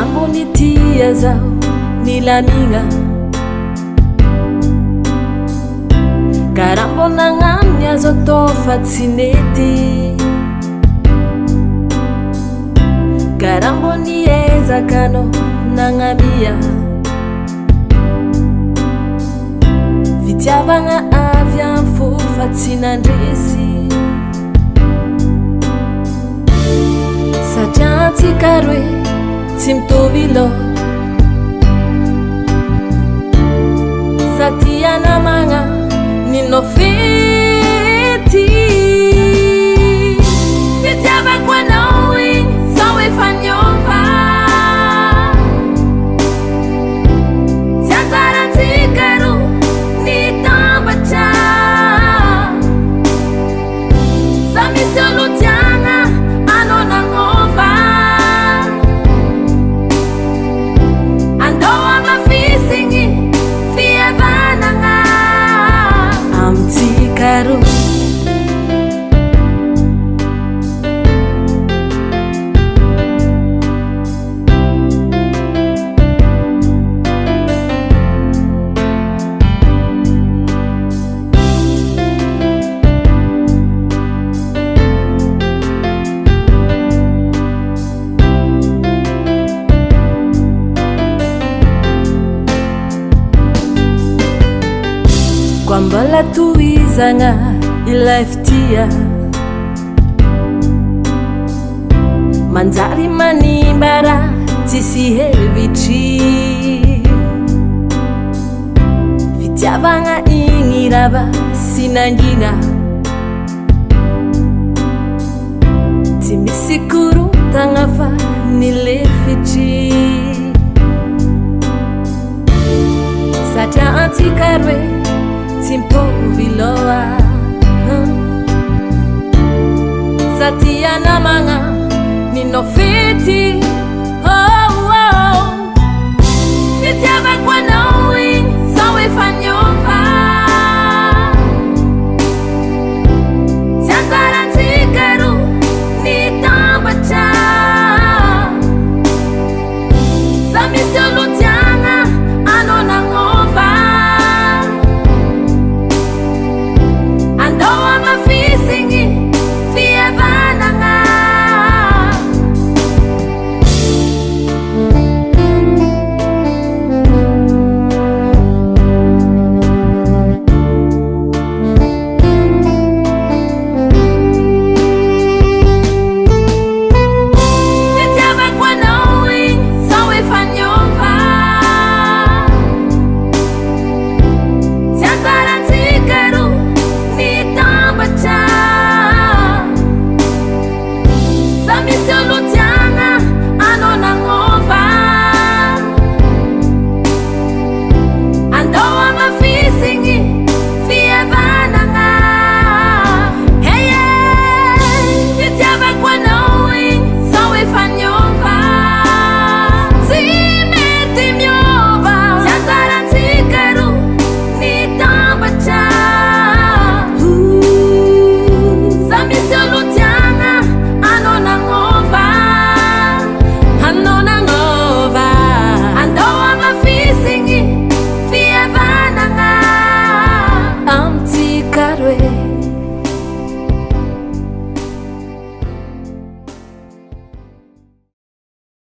Karamboni tia zao nilaninga, karambona ngani azo tofa tsinety, karamboni ezakano nangamia, fitiavagna avy am fo fa tsy nandresy, satria antsika roe tsy mitovy lo, satia namagna ninao fety, fitiavako anao igny sao efa niova, tsy anjarantsika roa nitambatra, sa misy olo tiagna anao nagnova, andao amafisigny fihavanagna amitsika roa. Kwambala tuizagna ilay fitia, manjary manimbara tsisy hevitry, fitiavagna igny rava sy nangina, tsy misy korontagna fa nilefitry, satria antsika roe tsy mitovy loa, satia namagna ninao fety.